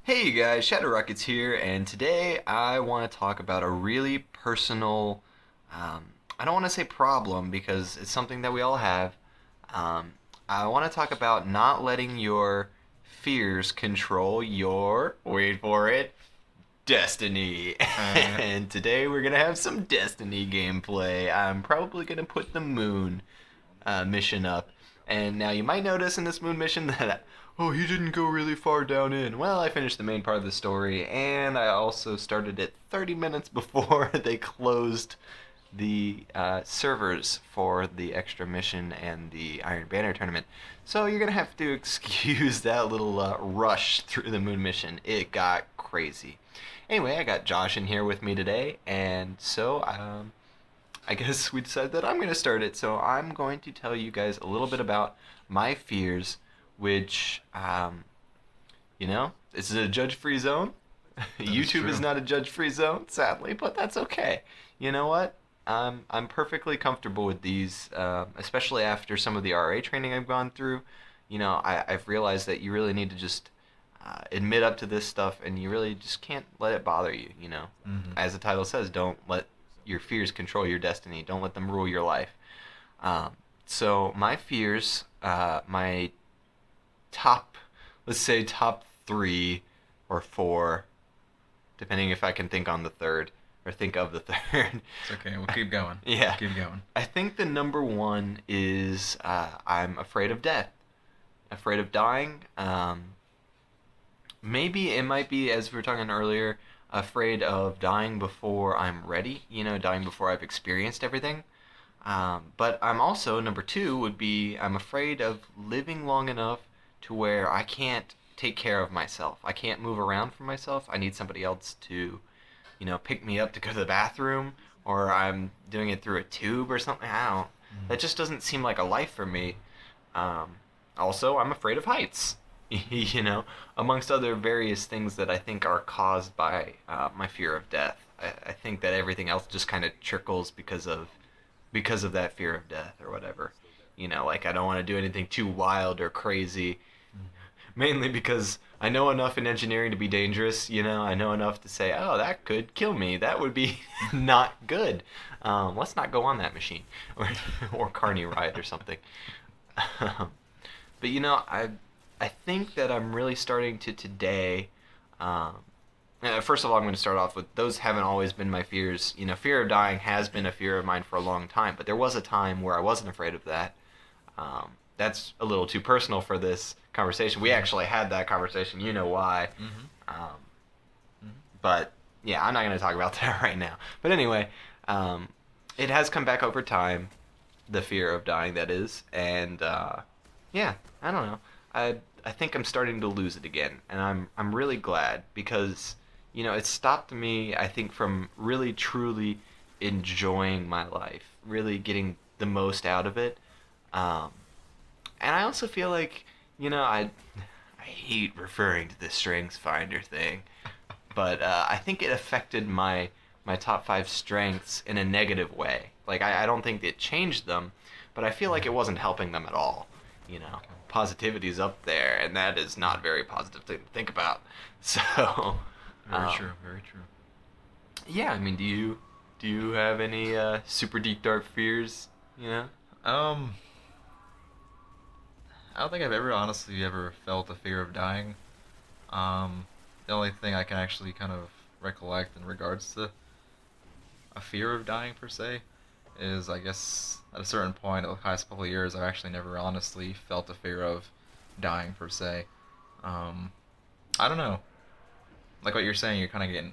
Hey you guys, Rckts here, and today I want to talk about a really personal, I don't want to say problem because it's something that we all have. Um, I want to talk about not letting your fears control your, wait for it, destiny. Uh, And today we're going to have some destiny gameplay. I'm probably going to put the moon mission up. And now you might notice in this moon mission that, oh, he didn't go really far down in. Well, I finished the main part of the story, and I also started it 30 minutes before they closed the servers for the extra mission and the Iron Banner tournament. So you're going to have to excuse that little rush through the moon mission. It got crazy. Anyway, I got Josh in here with me today, and so I guess we decided that I'm going to start it. So I'm going to tell you guys a little bit about my fears, which, this is a judge-free zone. that is YouTube is true. not a judge-free zone, sadly, but that's okay. You know what? I'm perfectly comfortable with these, especially after some of the RA training I've gone through. I've realized that you really need to just admit up to this stuff, and you really just can't let it bother you. Hmm. As the title says, don't let your fears control your destiny. Don't let them rule your life. Um, so my fears, my top, let's say top three or four, depending if I can think on the third or think of the third. It's okay. We'll keep going. Yeah, Keep going. I think the number one is I'm afraid of death, afraid of dying. Maybe it might be, as we were talking earlier, afraid of dying before I'm ready, dying before I've experienced everything. But I'm also, number two would be, I'm afraid of living long enough to where I can't take care of myself. I can't move around for myself. I need somebody else to, pick me up to go to the bathroom, or I'm doing it through a tube or something. I don't. Mm. That just doesn't seem like a life for me. Um, Also, I'm afraid of heights. Amongst other various things that I think are caused by my fear of death. I think that everything else just kind of trickles because of that fear of death or whatever. Like I don't want to do anything too wild or crazy. Mainly because I know enough in engineering to be dangerous. I know enough to say, oh, that could kill me. That would be not good. Let's not go on that machine or Carney ride or something. But I think that I'm really starting to today. Um, First of all, I'm going to start off with those haven't always been my fears. Fear of dying has been a fear of mine for a long time, but there was a time where I wasn't afraid of that. That's a little too personal for this conversation. We actually had that conversation. You know why? Hmm. Um, Hmm. but yeah, I'm not going to talk about that right now. But anyway, um, it has come back over time. The fear of dying, that is, and yeah, I don't know. I think I'm starting to lose it again, and I'm really glad because it stopped me. I think from really truly enjoying my life, really getting the most out of it. Um, and I also feel like I hate referring to the strengths finder thing, but I think it affected my top five strengths in a negative way. Like I don't think it changed them, but I feel like it wasn't helping them at all. Okay. Positivity's up there, and that is not very positive thing to think about. So, Very um, true. Very true. yeah. I mean, do you have any super deep dark fears? Um, I don't think I've ever honestly ever felt a fear of dying. The only thing I can actually kind of recollect in regards to a fear of dying per se is I guess at a certain point, the past couple of years, I've actually never honestly felt a fear of dying per se. Um, I don't know. Like what you're saying, you're kind of getting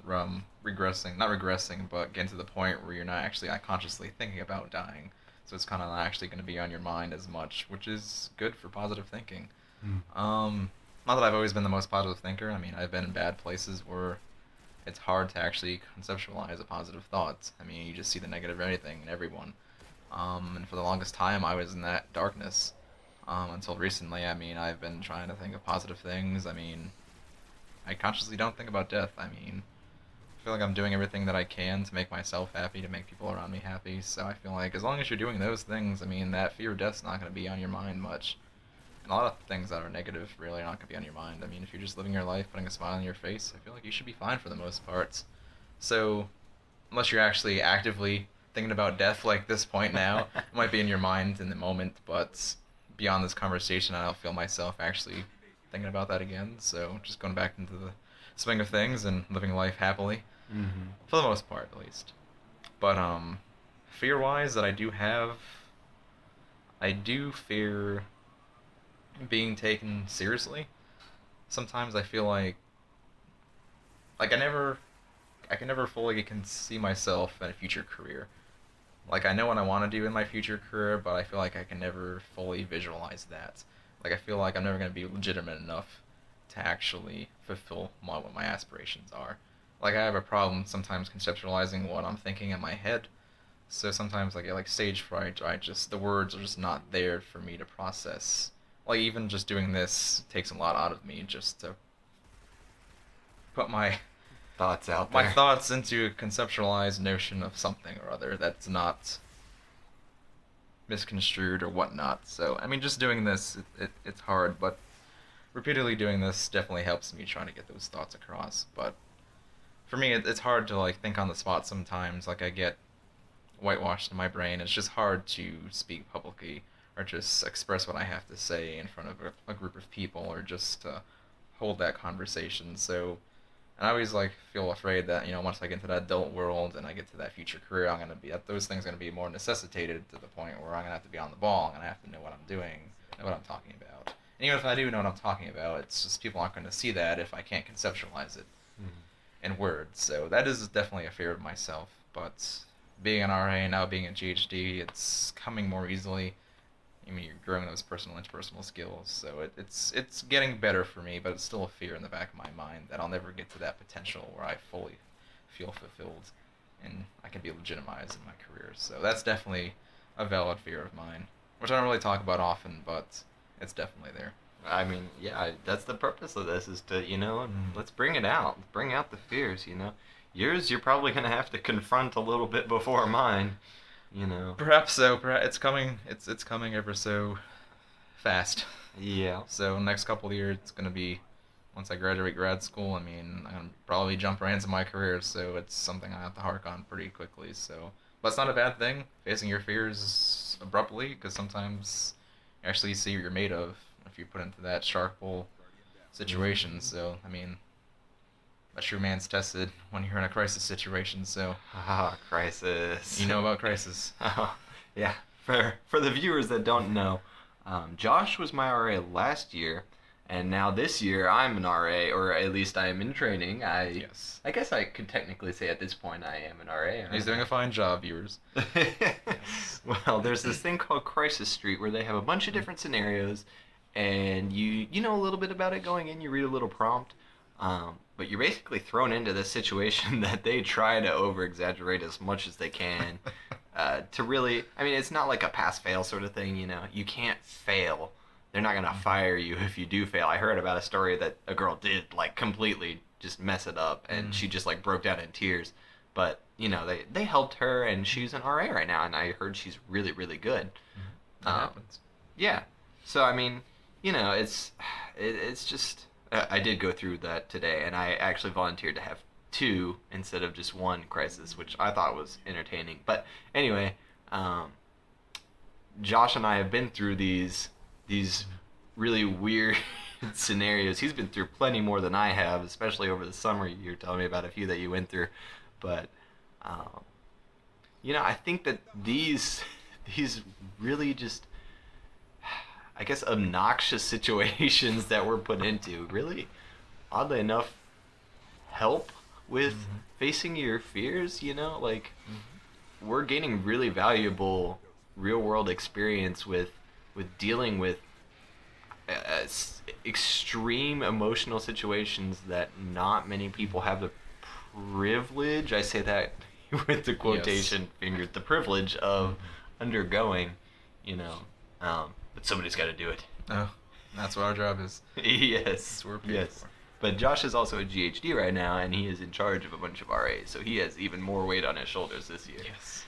regressing, not regressing, but getting to the point where you're not actually consciously thinking about dying. So it's kind of not actually going to be on your mind as much, which is good for positive thinking. Mm. Not that I've always been the most positive thinker. I mean, I've been in bad places where it's hard to actually conceptualize a positive thought. I mean, you just see the negative of anything and everyone. And for the longest time, I was in that darkness. Until recently, I mean, I've been trying to think of positive things. I mean, I consciously don't think about death. I mean, I feel like I'm doing everything that I can to make myself happy, to make people around me happy. So I feel like as long as you're doing those things, I mean, that fear of death's not going to be on your mind much. And a lot of things that are negative really are not going to be on your mind. I mean, if you're just living your life, putting a smile on your face, I feel like you should be fine for the most part. So, unless you're actually actively thinking about death like this point now, it might be in your mind in the moment, but beyond this conversation, I don't feel myself actually thinking about that again. So, just going back into the swing of things and living life happily, Mm-hmm. for the most part, at least. But, fear-wise that I do fear being taken seriously. Sometimes I feel like I can never fully can see myself in a future career. Like I know what I want to do in my future career, but I feel like I can never fully visualize that. Like I feel like I'm never going to be legitimate enough to actually fulfill what my aspirations are. Like I have a problem sometimes conceptualizing what I'm thinking in my head. So sometimes I get like stage fright. I just the words are just not there for me to process. Like even just doing this takes a lot out of me just to put Thoughts out my there. thoughts into a conceptualized notion of something or other that's not misconstrued or whatnot. So I mean, just doing this, it's hard, but repeatedly doing this definitely helps me trying to get those thoughts across. But for me, it's hard to like think on the spot sometimes. Like I get whitewashed in my brain. It's just hard to speak publicly or just express what I have to say in front of a group of people or just to hold that conversation. So, and I always like feel afraid that once I get into that adult world and I get to that future career, I'm gonna be that those things are gonna be more necessitated to the point where I'm gonna have to be on the ball. I'm gonna have to know what I'm doing, know what I'm talking about. And even if I do know what I'm talking about, it's just people aren't gonna see that if I can't conceptualize it in words. So that is definitely a fear of myself. But being an RA and now being a GHD, it's coming more easily. I mean, you're growing those personal interpersonal skills, so it's getting better for me, but it's still a fear in the back of my mind that I'll never get to that potential where I fully feel fulfilled and I can be legitimized in my career. So that's definitely a valid fear of mine, which I don't really talk about often, but it's definitely there. I mean, yeah, that's the purpose of this is to, let's bring it out. Bring out the fears. Yours, you're probably going to have to confront a little bit before mine. Perhaps so. Perhaps it's coming. It's coming ever so fast. Yeah. So next couple of years, it's gonna be once I graduate grad school. I mean, I'm gonna probably jump right into my career, so it's something I have to hark on pretty quickly. So, but it's not a bad thing facing your fears abruptly, because sometimes you actually see what you're made of if you put into that shark bowl situation. So, I mean, a true man's tested when you're in a crisis situation. So, Ah, crisis. you know about crisis. Oh, yeah. For the viewers that don't know, Josh was my RA last year, and now this year I'm an RA, or at least I am in training. Yes. I guess I could technically say at this point I am an RA. He's doing a fine job, viewers. Well, there's this thing called Crisis Street where they have a bunch of different scenarios, and you know a little bit about it going in. You read a little prompt, but you're basically thrown into this situation that they try to over exaggerate as much as they can. To really, I mean, it's not like a pass-fail sort of thing, You can't fail. They're not gonna fire you if you do fail. I heard about a story that a girl did like completely just mess it up, and she just like broke down in tears. But they helped her, and she's an RA right now, and I heard she's really really good. That happens. Yeah. So I mean, it's just I did go through that today, and I actually volunteered to have two instead of just one crisis, which I thought was entertaining. But anyway, Josh and I have been through these really weird scenarios. He's been through plenty more than I have, especially over the summer. You're telling me about a few that you went through, but I think that these really just, I guess, obnoxious situations that we're put into really, oddly enough, help with facing your fears. Like we're gaining really valuable real world experience with dealing with extreme emotional situations that not many people have the privilege. I say that with the quotation fingers, the privilege of undergoing. But somebody's got to do it. Oh, that's what our job is. Yes. That's what we're paid Yes. for. But Josh is also a GHD right now, and he is in charge of a bunch of RAs, so he has even more weight on his shoulders this year. Yes.